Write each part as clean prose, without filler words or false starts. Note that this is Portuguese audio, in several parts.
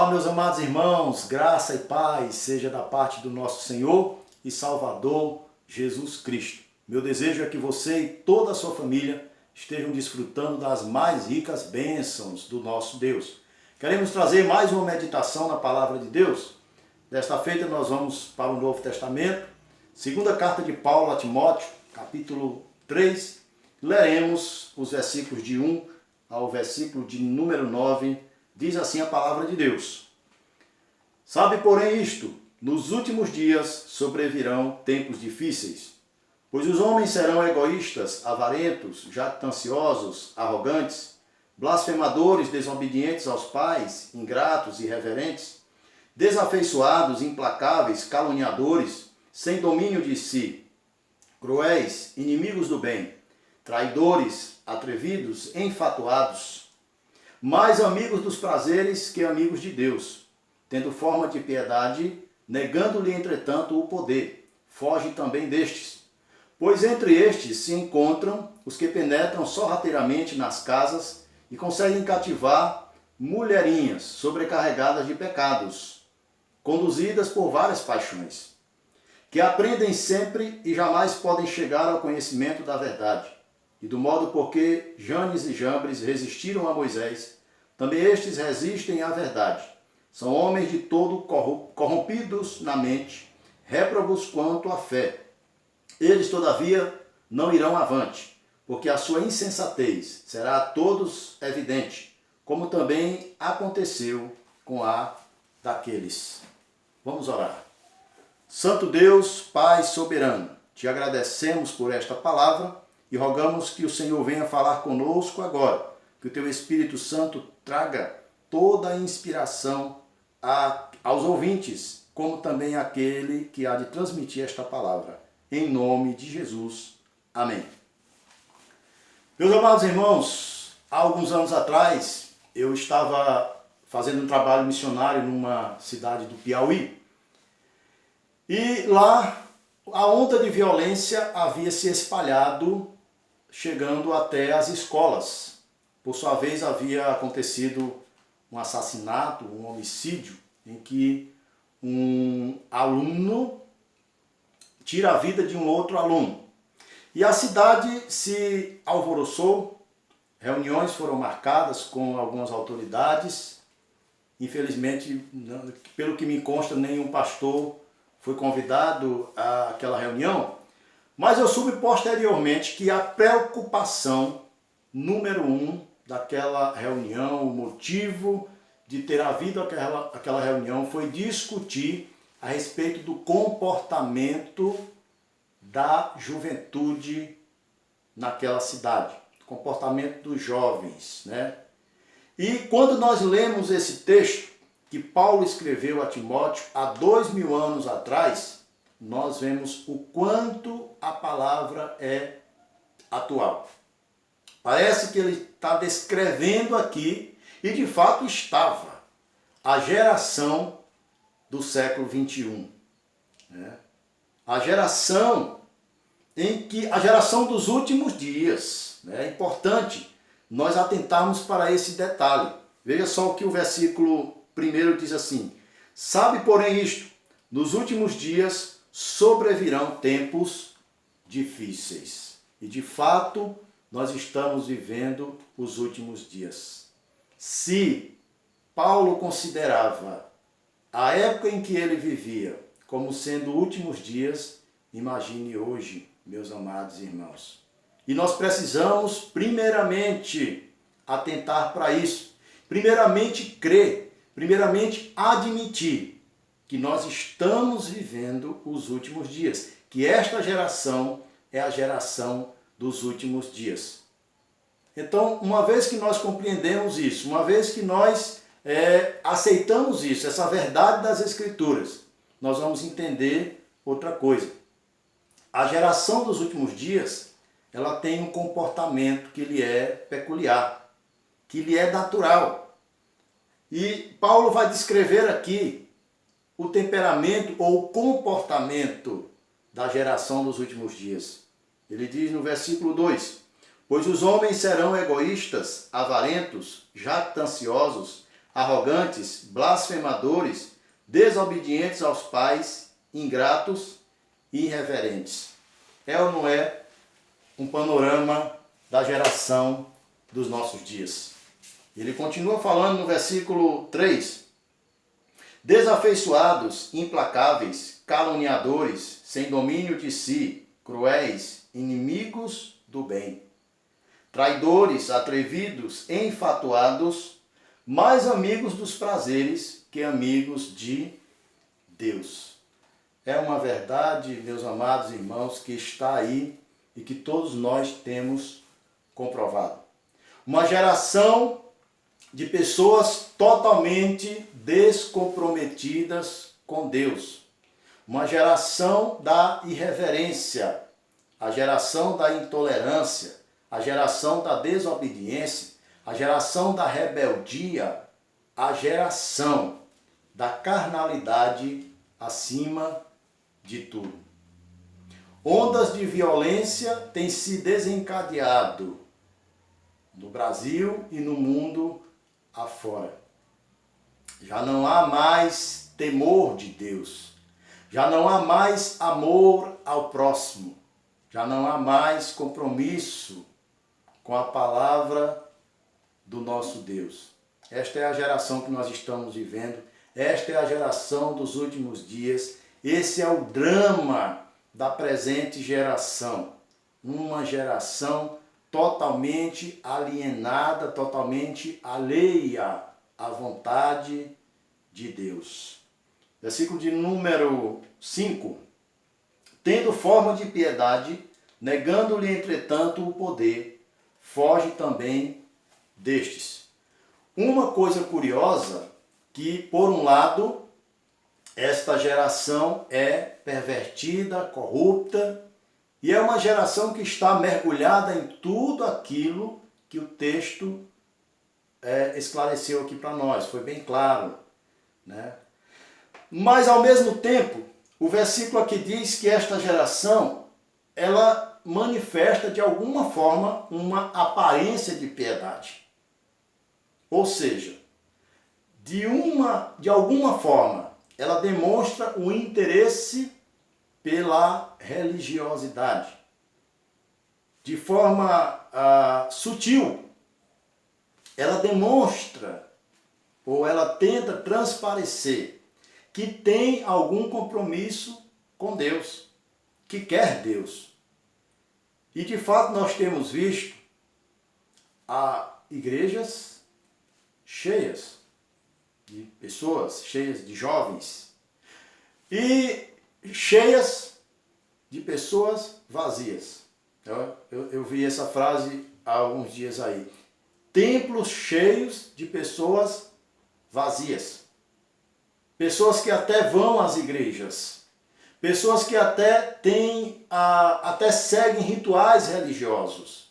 Olá, meus amados irmãos, graça e paz seja da parte do nosso Senhor e Salvador Jesus Cristo. Meu desejo é que você e toda a sua família estejam desfrutando das mais ricas bênçãos do nosso Deus. Queremos trazer mais uma meditação na Palavra de Deus. Desta feita nós vamos para o Novo Testamento, segunda carta de Paulo a Timóteo, capítulo 3. Leremos os versículos de 1 ao versículo de número 9. Diz assim a palavra de Deus: Sabe, porém, isto, nos últimos dias sobrevirão tempos difíceis, pois os homens serão egoístas, avarentos, jactanciosos, arrogantes, blasfemadores, desobedientes aos pais, ingratos, irreverentes, desafeiçoados, implacáveis, caluniadores, sem domínio de si, cruéis, inimigos do bem, traidores, atrevidos, enfatuados, mais amigos dos prazeres que amigos de Deus, tendo forma de piedade, negando-lhe, entretanto, o poder. Foge também destes. Pois entre estes se encontram os que penetram sorrateiramente nas casas e conseguem cativar mulherinhas sobrecarregadas de pecados, conduzidas por várias paixões, que aprendem sempre e jamais podem chegar ao conhecimento da verdade. E do modo porque Janes e Jambres resistiram a Moisés, também estes resistem à verdade. São homens de todo corrompidos na mente, réprobos quanto à fé. Eles, todavia, não irão avante, porque a sua insensatez será a todos evidente, como também aconteceu com a daqueles. Vamos orar. Santo Deus, Pai soberano, te agradecemos por esta palavra e rogamos que o Senhor venha falar conosco agora, que o teu Espírito Santo traga toda a inspiração aos ouvintes, como também àquele que há de transmitir esta palavra. Em nome de Jesus. Amém. Meus amados irmãos, há alguns anos atrás, eu estava fazendo um trabalho missionário numa cidade do Piauí, e lá a onda de violência havia se espalhado, chegando até as escolas. Por sua vez, havia acontecido um assassinato, um homicídio, em que um aluno tira a vida de um outro aluno. E a cidade se alvoroçou, reuniões foram marcadas com algumas autoridades. Infelizmente, pelo que me consta, nenhum pastor foi convidado àquela reunião, mas eu soube posteriormente que a preocupação número 1 daquela reunião, o motivo de ter havido aquela reunião foi discutir a respeito do comportamento da juventude naquela cidade, comportamento dos jovens, né? E quando nós lemos esse texto que Paulo escreveu a Timóteo há 2000 anos atrás, nós vemos o quanto a palavra é atual. Parece que ele está descrevendo aqui, e de fato estava, a geração do século 21. Né? A geração dos últimos dias. Né? É importante nós atentarmos para esse detalhe. Veja só o que o versículo 1 diz assim: Sabe, porém, isto, nos últimos dias sobrevirão tempos difíceis. E de fato, nós estamos vivendo os últimos dias. Se Paulo considerava a época em que ele vivia como sendo últimos dias, imagine hoje, meus amados irmãos. E nós precisamos, primeiramente, atentar para isso. Primeiramente, crer. Primeiramente, admitir que nós estamos vivendo os últimos dias. Que esta geração é a geração dos últimos dias. Então, uma vez que nós compreendemos isso, uma vez que nós aceitamos isso, essa verdade das Escrituras, nós vamos entender outra coisa. A geração dos últimos dias, ela tem um comportamento que lhe é peculiar, que lhe é natural. E Paulo vai descrever aqui o temperamento ou o comportamento da geração dos últimos dias. Ele diz no versículo 2: Pois os homens serão egoístas, avarentos, jactanciosos, arrogantes, blasfemadores, desobedientes aos pais, ingratos e irreverentes. É ou não é um panorama da geração dos nossos dias? Ele continua falando no versículo 3. Desafeiçoados, implacáveis, caluniadores, sem domínio de si, cruéis, inimigos do bem. Traidores, atrevidos, enfatuados, mais amigos dos prazeres que amigos de Deus. É uma verdade, meus amados irmãos, que está aí e que todos nós temos comprovado. Uma geração de pessoas totalmente descomprometidas com Deus. Uma geração da irreverência, a geração da intolerância, a geração da desobediência, a geração da rebeldia, a geração da carnalidade acima de tudo. Ondas de violência têm se desencadeado no Brasil e no mundo afora. Já não há mais temor de Deus. Já não há mais amor ao próximo. Já não há mais compromisso com a palavra do nosso Deus. Esta é a geração que nós estamos vivendo. Esta é a geração dos últimos dias. Esse é o drama da presente geração. Uma geração totalmente alienada, totalmente alheia à vontade de Deus. Versículo de número 5. Tendo forma de piedade, negando-lhe, entretanto, o poder, foge também destes. Uma coisa curiosa, que por um lado, esta geração é pervertida, corrupta, e é uma geração que está mergulhada em tudo aquilo que o texto esclareceu aqui para nós, foi bem claro, né? Mas ao mesmo tempo, o versículo aqui diz que esta geração, ela manifesta de alguma forma uma aparência de piedade. Ou seja, de alguma forma, ela demonstra o interesse pela religiosidade. De forma sutil, ela demonstra, ou ela tenta transparecer, que tem algum compromisso com Deus, que quer Deus. E de fato nós temos visto igrejas cheias de pessoas, cheias de jovens, e cheias de pessoas vazias. Eu vi essa frase há alguns dias aí. Templos cheios de pessoas vazias. Pessoas que até vão às igrejas. Pessoas que até seguem rituais religiosos.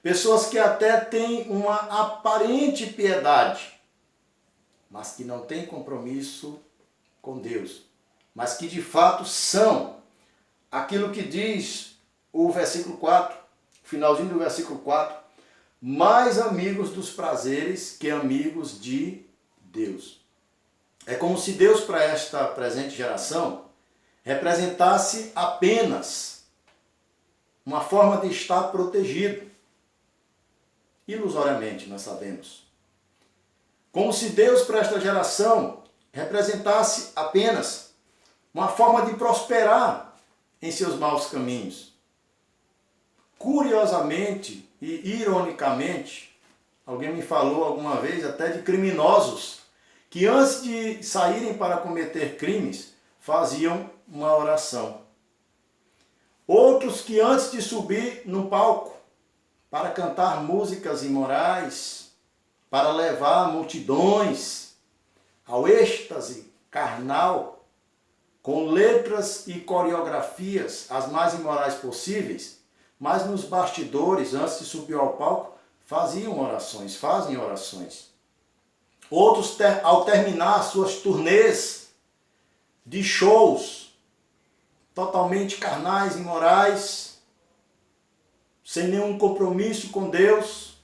Pessoas que até têm uma aparente piedade, mas que não têm compromisso com Deus. Mas que de fato são aquilo que diz o versículo 4, finalzinho do versículo 4, mais amigos dos prazeres que amigos de Deus. É como se Deus, para esta presente geração, representasse apenas uma forma de estar protegido. Ilusoriamente, nós sabemos. Como se Deus, para esta geração, representasse apenas uma forma de prosperar em seus maus caminhos. Curiosamente e ironicamente, alguém me falou alguma vez até de criminosos que antes de saírem para cometer crimes, faziam uma oração. Outros que antes de subir no palco para cantar músicas imorais, para levar multidões ao êxtase carnal, com letras e coreografias as mais imorais possíveis, mas nos bastidores, antes de subir ao palco, fazem orações. Outros, ao terminar suas turnês de shows totalmente carnais, imorais, sem nenhum compromisso com Deus,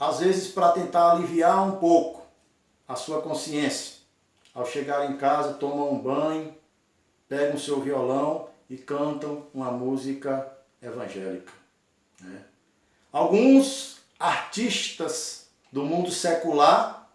às vezes para tentar aliviar um pouco a sua consciência. Ao chegar em casa, tomam um banho, pegam o seu violão e cantam uma música evangélica, né? Alguns artistas do mundo secular,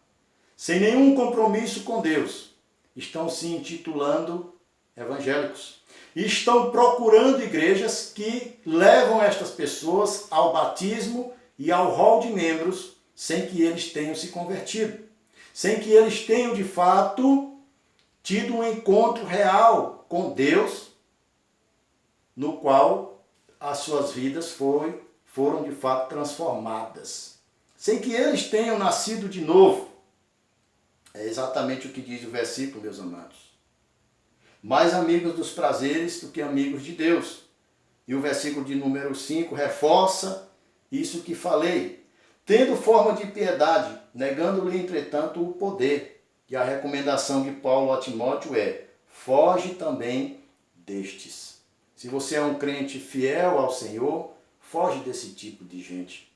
sem nenhum compromisso com Deus, estão se intitulando evangélicos. E estão procurando igrejas que levam estas pessoas ao batismo e ao rol de membros sem que eles tenham se convertido. Sem que eles tenham de fato tido um encontro real com Deus, no qual as suas vidas foram de fato transformadas. Sem que eles tenham nascido de novo. É exatamente o que diz o versículo, meus amados. Mais amigos dos prazeres do que amigos de Deus. E o versículo de número 5 reforça isso que falei. Tendo forma de piedade, negando-lhe, entretanto, o poder. E a recomendação de Paulo a Timóteo é: foge também destes. Se você é um crente fiel ao Senhor, foge desse tipo de gente.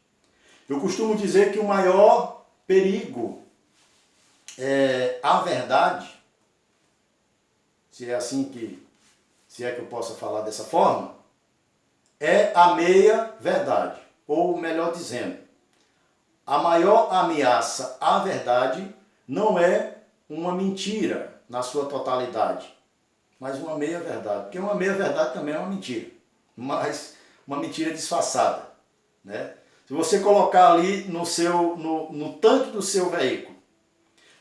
Eu costumo dizer que o maior perigo é a verdade, se é que eu possa falar dessa forma, é a meia verdade. Ou melhor dizendo, a maior ameaça à verdade não é uma mentira na sua totalidade, mas uma meia verdade. Porque uma meia verdade também é uma mentira, mas uma mentira disfarçada, né? Se você colocar ali no tanque do seu veículo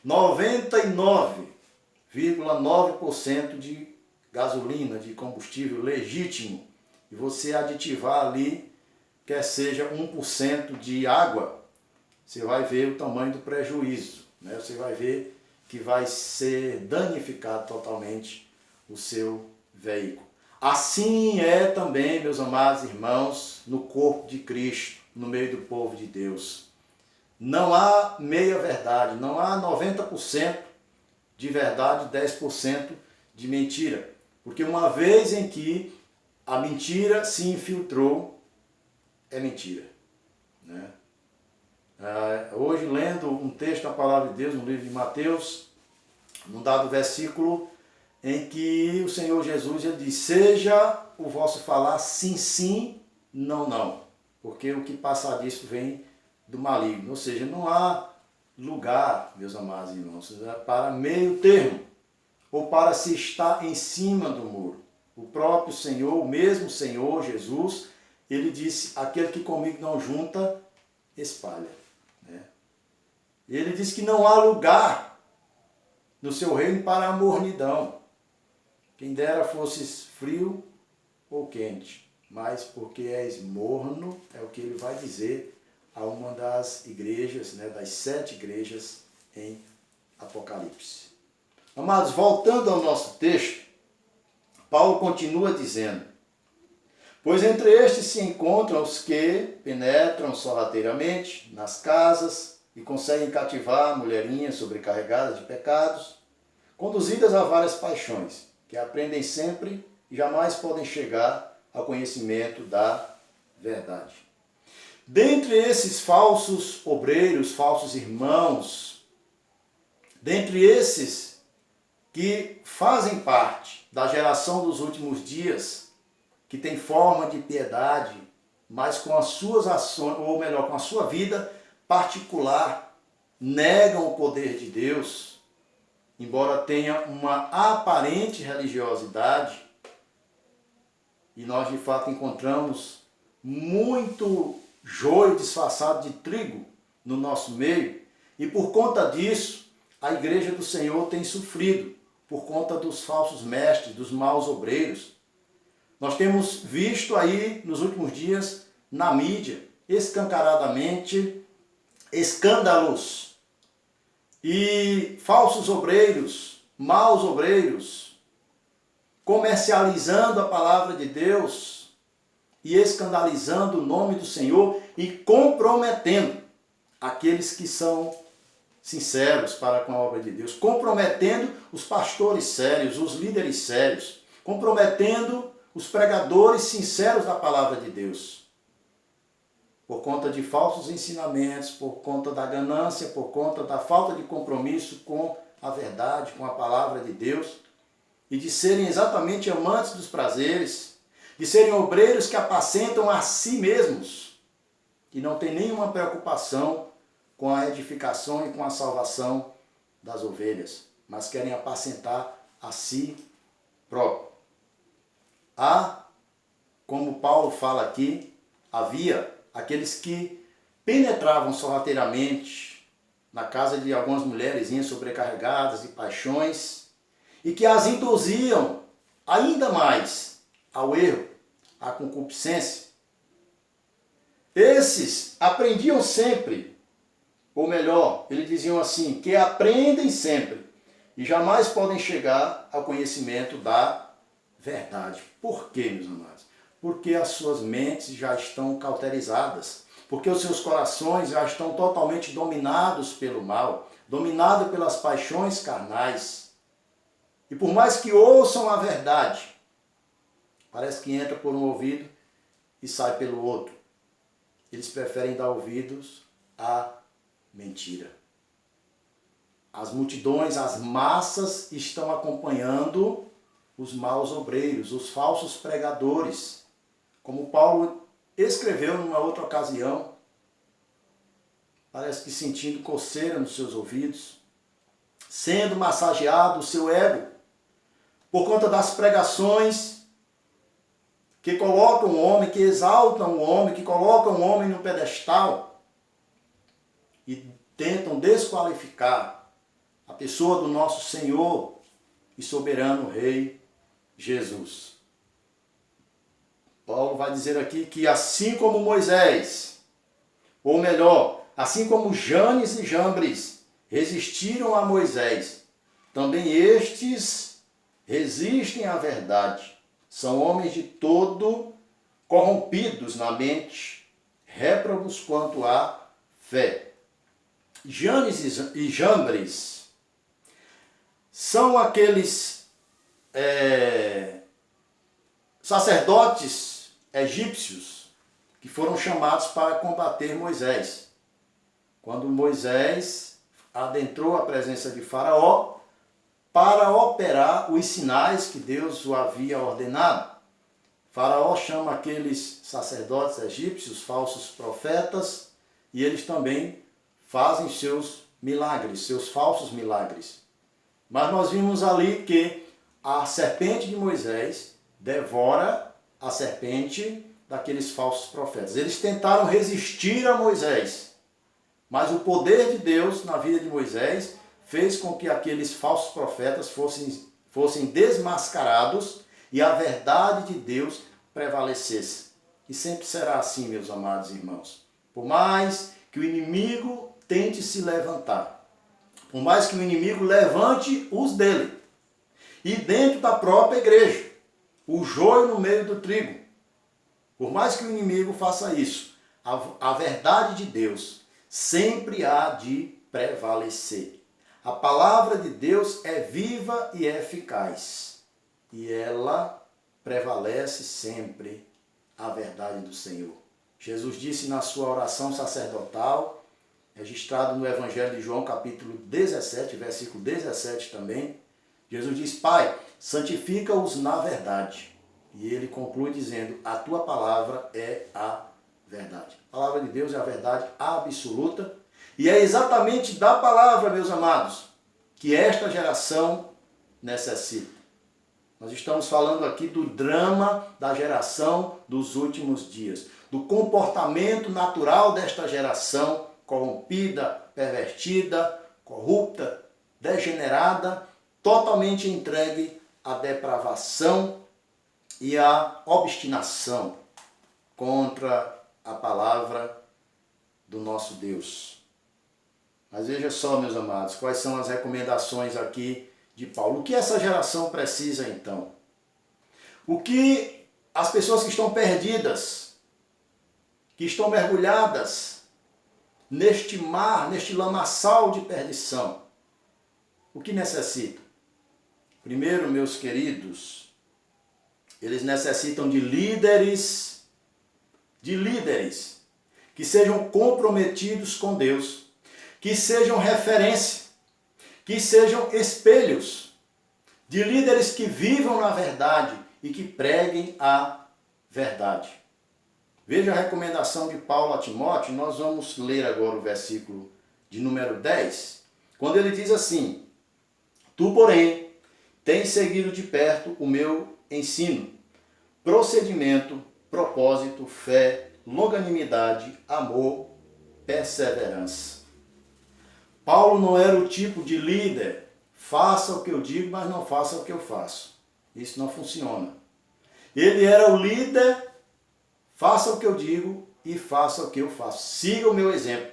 99,9% de gasolina, de combustível legítimo, e você aditivar ali, quer seja 1% de água, você vai ver o tamanho do prejuízo, né? Você vai ver que vai ser danificado totalmente o seu veículo. Assim é também, meus amados irmãos, no corpo de Cristo, no meio do povo de Deus. Não há meia verdade, não há 90% de verdade e 10% de mentira. Porque uma vez em que a mentira se infiltrou, é mentira, né? Hoje, lendo um texto da Palavra de Deus, no livro de Mateus, num dado versículo, em que o Senhor Jesus ele diz: seja o vosso falar sim, sim, não, não. Porque o que passar disso vem do maligno. Ou seja, não há lugar, meus amados irmãos, para meio termo, ou para se estar em cima do muro. O próprio Senhor, o mesmo Senhor Jesus, ele disse: aquele que comigo não junta, espalha. Né? Ele disse que não há lugar no seu reino para a mornidão. Quem dera fosses frio ou quente, mas porque és morno, é o que ele vai dizer a uma das igrejas, né, das 7 igrejas em Apocalipse. Amados, voltando ao nosso texto, Paulo continua dizendo: pois entre estes se encontram os que penetram sorrateiramente nas casas e conseguem cativar mulherinhas sobrecarregadas de pecados, conduzidas a várias paixões, que aprendem sempre e jamais podem chegar ao conhecimento da verdade. Dentre esses falsos obreiros, falsos irmãos, dentre esses que fazem parte da geração dos últimos dias, que tem forma de piedade, mas com as suas ações, ou melhor, com a sua vida particular, negam o poder de Deus, embora tenha uma aparente religiosidade, e nós de fato encontramos muito joio disfarçado de trigo no nosso meio, e por conta disso, a igreja do Senhor tem sofrido, por conta dos falsos mestres, dos maus obreiros. Nós temos visto aí nos últimos dias, na mídia, escancaradamente, escândalos e falsos obreiros, maus obreiros, comercializando a palavra de Deus e escandalizando o nome do Senhor e comprometendo aqueles que são sinceros para com a obra de Deus, comprometendo os pastores sérios, os líderes sérios, comprometendo os pregadores sinceros da palavra de Deus. por conta de falsos ensinamentos, por conta da ganância, por conta da falta de compromisso com a verdade, com a palavra de Deus, e de serem exatamente amantes dos prazeres, de serem obreiros que apacentam a si mesmos, que não têm nenhuma preocupação com a edificação e com a salvação das ovelhas, mas querem apacentar a si próprio. Como Paulo fala aqui, havia aqueles que penetravam sorrateiramente na casa de algumas mulherzinhas sobrecarregadas de paixões e que as induziam ainda mais ao erro, à concupiscência. Esses aprendiam sempre, ou melhor, eles diziam assim, que aprendem sempre e jamais podem chegar ao conhecimento da verdade. Por quê, meus amados? Porque as suas mentes já estão cauterizadas, porque os seus corações já estão totalmente dominados pelo mal, dominados pelas paixões carnais. E por mais que ouçam a verdade, parece que entra por um ouvido e sai pelo outro. Eles preferem dar ouvidos à mentira. As multidões, as massas estão acompanhando os maus obreiros, os falsos pregadores. Como Paulo escreveu numa outra ocasião, parece que sentindo coceira nos seus ouvidos, sendo massageado o seu ego, por conta das pregações que colocam o homem, que exaltam o homem, que colocam o homem no pedestal e tentam desqualificar a pessoa do nosso Senhor e soberano Rei Jesus. Paulo vai dizer aqui que assim como Moisés, ou melhor, assim como Janes e Jambres resistiram a Moisés, também estes resistem à verdade. São homens de todo corrompidos na mente, réprobos quanto à fé. Janes e Jambres são aqueles sacerdotes egípcios que foram chamados para combater Moisés. Quando Moisés adentrou a presença de Faraó para operar os sinais que Deus o havia ordenado. Faraó chama aqueles sacerdotes egípcios, falsos profetas, e eles também fazem seus milagres, seus falsos milagres. Mas nós vimos ali que a serpente de Moisés devora a serpente daqueles falsos profetas. Eles tentaram resistir a Moisés, mas o poder de Deus na vida de Moisés fez com que aqueles falsos profetas fossem desmascarados e a verdade de Deus prevalecesse. E sempre será assim, meus amados irmãos. Por mais que o inimigo tente se levantar, por mais que o inimigo levante os dele, e dentro da própria igreja, o joio no meio do trigo, por mais que o inimigo faça isso, a verdade de Deus sempre há de prevalecer. A palavra de Deus é viva e é eficaz, e ela prevalece sempre a verdade do Senhor. Jesus disse na sua oração sacerdotal, registrado no Evangelho de João, capítulo 17, versículo 17 também, Jesus diz, Pai, santifica-os na verdade. E ele conclui dizendo, a tua palavra é a verdade. A palavra de Deus é a verdade absoluta. E é exatamente da palavra, meus amados, que esta geração necessita. Nós estamos falando aqui do drama da geração dos últimos dias, do comportamento natural desta geração corrompida, pervertida, corrupta, degenerada, totalmente entregue à depravação e à obstinação contra a palavra do nosso Deus. Mas veja só, meus amados, quais são as recomendações aqui de Paulo. O que essa geração precisa, então? O que as pessoas que estão perdidas, que estão mergulhadas neste mar, neste lamaçal de perdição, o que necessitam? Primeiro, meus queridos, eles necessitam de líderes que sejam comprometidos com Deus, que sejam referência, que sejam espelhos de líderes que vivam na verdade e que preguem a verdade. Veja a recomendação de Paulo a Timóteo, nós vamos ler agora o versículo de número 10, quando ele diz assim: Tu, porém, tens seguido de perto o meu ensino, procedimento, propósito, fé, longanimidade, amor, perseverança. Paulo não era o tipo de líder, faça o que eu digo, mas não faça o que eu faço. Isso não funciona. Ele era o líder, faça o que eu digo e faça o que eu faço. Siga o meu exemplo.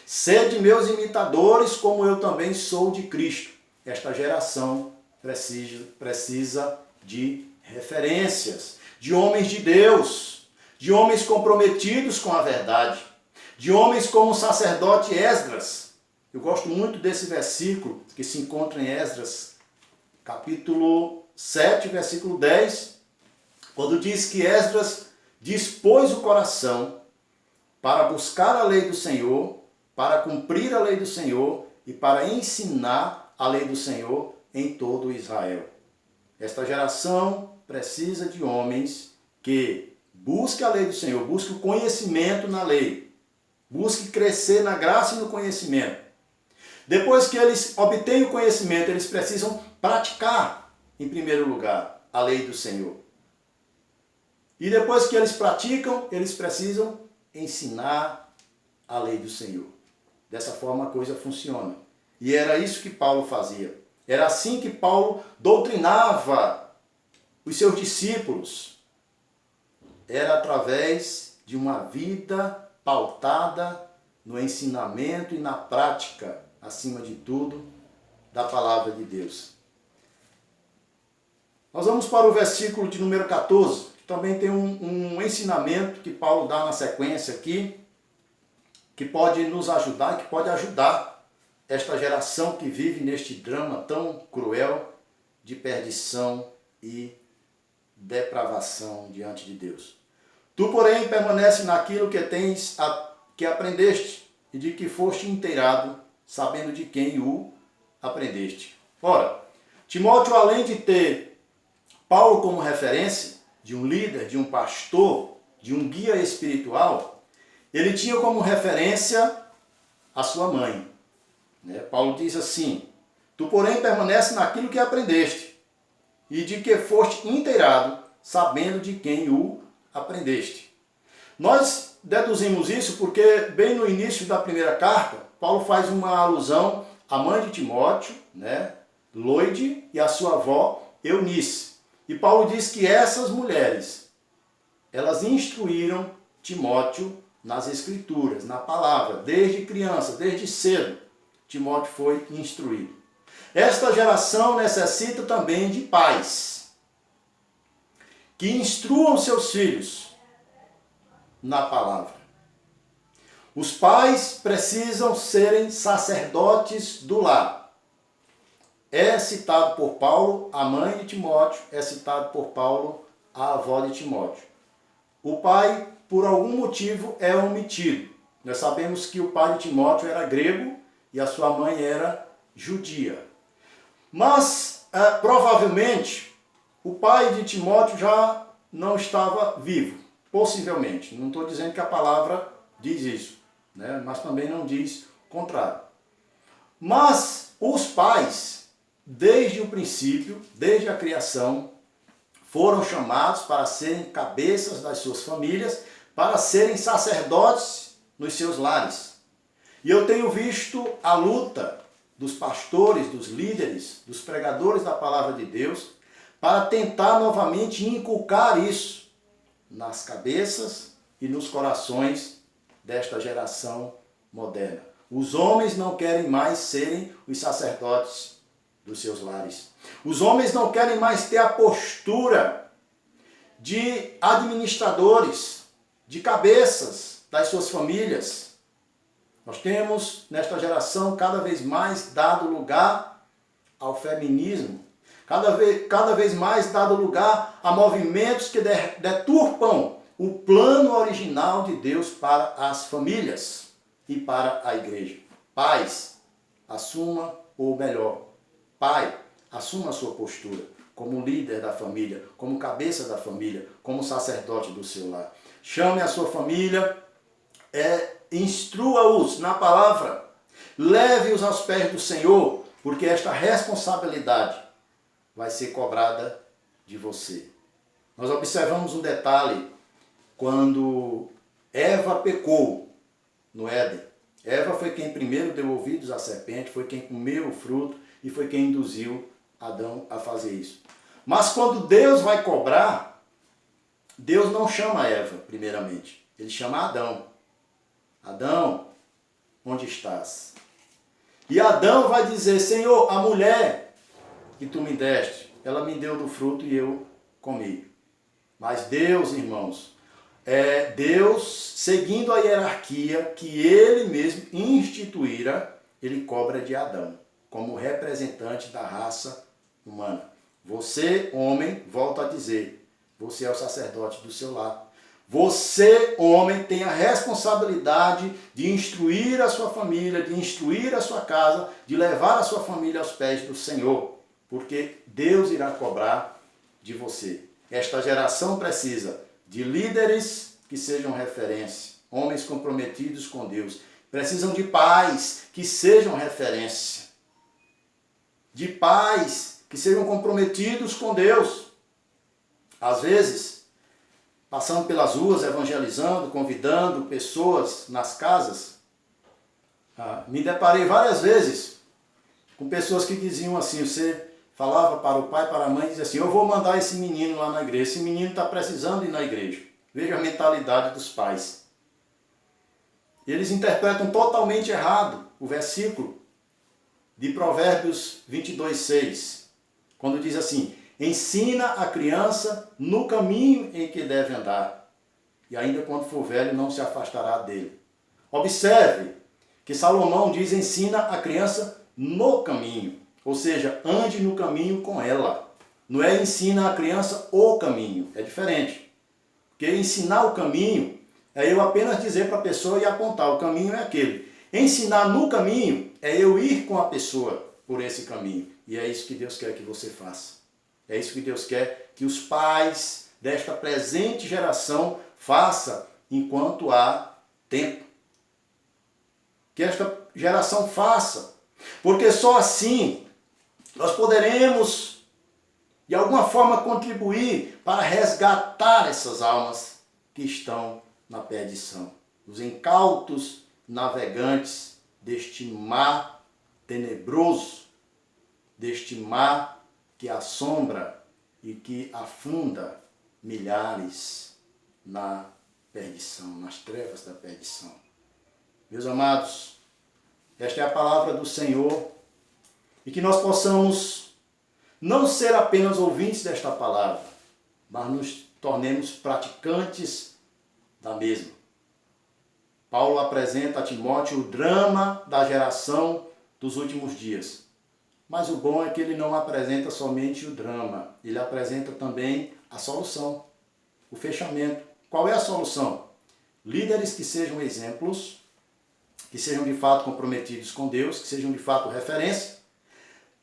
Sede meus imitadores, como eu também sou de Cristo. Esta geração precisa de referências, de homens de Deus, de homens comprometidos com a verdade, de homens como o sacerdote Esdras. Eu gosto muito desse versículo que se encontra em Esdras, capítulo 7, versículo 10, quando diz que Esdras dispôs o coração para buscar a lei do Senhor, para cumprir a lei do Senhor e para ensinar a lei do Senhor em todo Israel. Esta geração precisa de homens que busquem a lei do Senhor, busquem o conhecimento na lei, busquem crescer na graça e no conhecimento. Depois que eles obtêm o conhecimento, eles precisam praticar, em primeiro lugar, a lei do Senhor. E depois que eles praticam, eles precisam ensinar a lei do Senhor. Dessa forma a coisa funciona. E era isso que Paulo fazia. Era assim que Paulo doutrinava os seus discípulos. Era através de uma vida pautada no ensinamento e na prática, acima de tudo, da palavra de Deus. Nós vamos para o versículo de número 14, que também tem um ensinamento que Paulo dá na sequência aqui, que pode nos ajudar, que pode ajudar esta geração que vive neste drama tão cruel de perdição e depravação diante de Deus. Tu, porém, permanece naquilo que aprendeste e de que foste inteirado, sabendo de quem o aprendeste. Ora, Timóteo, além de ter Paulo como referência, de um líder, de um pastor, de um guia espiritual, ele tinha como referência a sua mãe. Paulo diz assim: Tu, porém, permanece naquilo que aprendeste e de que foste inteirado, sabendo de quem o aprendeste. Nós deduzimos isso porque, bem no início da primeira carta, Paulo faz uma alusão à mãe de Timóteo, Loide, e à sua avó, Eunice. E Paulo diz que essas mulheres, elas instruíram Timóteo nas Escrituras, na palavra, desde criança, desde cedo. Timóteo foi instruído. Esta geração necessita também de pais que instruam seus filhos na palavra. Os pais precisam serem sacerdotes do lar. É citado por Paulo a mãe de Timóteo, é citado por Paulo a avó de Timóteo. O pai, por algum motivo, é omitido. Nós sabemos que o pai de Timóteo era grego e a sua mãe era judia. Mas, provavelmente, o pai de Timóteo já não estava vivo, possivelmente. Não estou dizendo que a palavra diz isso, mas também não diz o contrário. Mas os pais, desde o princípio, desde a criação, foram chamados para serem cabeças das suas famílias, para serem sacerdotes nos seus lares. E eu tenho visto a luta dos pastores, dos líderes, dos pregadores da palavra de Deus, para tentar novamente inculcar isso nas cabeças e nos corações desta geração moderna. Os homens não querem mais serem os sacerdotes dos seus lares. Os homens não querem mais ter a postura de administradores, de cabeças das suas famílias. Nós temos, nesta geração, cada vez mais dado lugar ao feminismo, cada vez mais dado lugar a movimentos que deturpam o plano original de Deus para as famílias e para a igreja. Pais, assuma, ou melhor, pai, assuma a sua postura como líder da família, como cabeça da família, como sacerdote do seu lar. Chame a sua família, instrua-os na palavra, leve-os aos pés do Senhor, porque esta responsabilidade vai ser cobrada de você. Nós observamos um detalhe quando Eva pecou no Éden. Eva foi quem primeiro deu ouvidos à serpente, foi quem comeu o fruto e foi quem induziu Adão a fazer isso. Mas quando Deus vai cobrar, Deus não chama Eva primeiramente, ele chama Adão. Adão, onde estás? E Adão vai dizer, Senhor, a mulher que tu me deste, ela me deu do fruto e eu comi. Mas Deus, irmãos, Deus, seguindo a hierarquia que ele mesmo instituíra, ele cobra de Adão, como representante da raça humana. Você, homem, volto a dizer, você é o sacerdote do seu lar. Você, homem, tem a responsabilidade de instruir a sua família, de instruir a sua casa, de levar a sua família aos pés do Senhor, porque Deus irá cobrar de você. Esta geração precisa de líderes que sejam referência, homens comprometidos com Deus. Precisam de pais que sejam referência, de pais que sejam comprometidos com Deus. Às vezes, passando pelas ruas, evangelizando, convidando pessoas nas casas, me deparei várias vezes com pessoas que diziam assim, você falava para o pai, para a mãe, dizia assim, eu vou mandar esse menino lá na igreja, esse menino está precisando ir na igreja. Veja a mentalidade dos pais. Eles interpretam totalmente errado o versículo de Provérbios 22:6, quando diz assim, ensina a criança no caminho em que deve andar, e ainda quando for velho não se afastará dele. Observe que Salomão diz, ensina a criança no caminho, ou seja, ande no caminho com ela. Não é ensina a criança o caminho, é diferente. Porque ensinar o caminho é eu apenas dizer para a pessoa e apontar, o caminho é aquele. Ensinar no caminho é eu ir com a pessoa por esse caminho. E é isso que Deus quer que você faça. É isso que Deus quer que os pais desta presente geração façam enquanto há tempo. Que esta geração faça. Porque só assim nós poderemos, de alguma forma, contribuir para resgatar essas almas que estão na perdição. Os incautos navegantes deste mar tenebroso, deste mar que assombra e que afunda milhares na perdição, nas trevas da perdição. Meus amados, esta é a palavra do Senhor e que nós possamos não ser apenas ouvintes desta palavra, mas nos tornemos praticantes da mesma. Paulo apresenta a Timóteo o drama da geração dos últimos dias. Mas o bom é que ele não apresenta somente o drama, ele apresenta também a solução, o fechamento. Qual é a solução? Líderes que sejam exemplos, que sejam de fato comprometidos com Deus, que sejam de fato referência,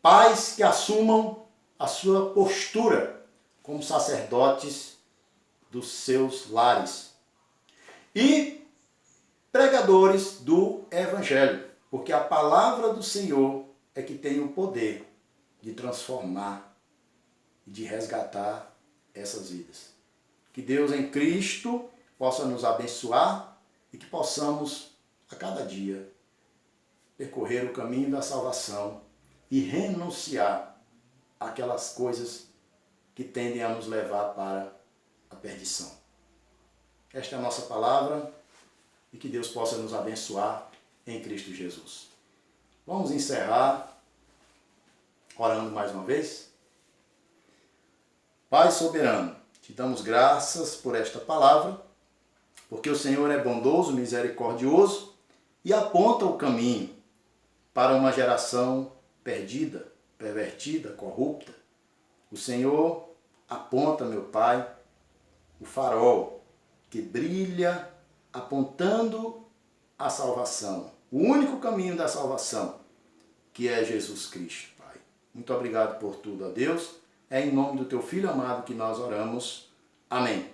pais que assumam a sua postura como sacerdotes dos seus lares e pregadores do Evangelho, porque a palavra do Senhor é que tem o poder de transformar e de resgatar essas vidas. Que Deus em Cristo possa nos abençoar e que possamos a cada dia percorrer o caminho da salvação e renunciar àquelas coisas que tendem a nos levar para a perdição. Esta é a nossa palavra e que Deus possa nos abençoar em Cristo Jesus. Vamos encerrar orando mais uma vez. Pai soberano, te damos graças por esta palavra, porque o Senhor é bondoso, misericordioso e aponta o caminho para uma geração perdida, pervertida, corrupta. O Senhor aponta, meu Pai, o farol que brilha apontando a salvação, o único caminho da salvação, que é Jesus Cristo, Pai. Muito obrigado por tudo, ó Deus. É em nome do teu Filho amado que nós oramos. Amém.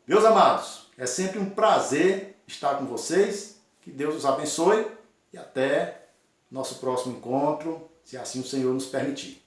Meus amados, é sempre um prazer estar com vocês. Que Deus os abençoe e até nosso próximo encontro, se assim o Senhor nos permitir.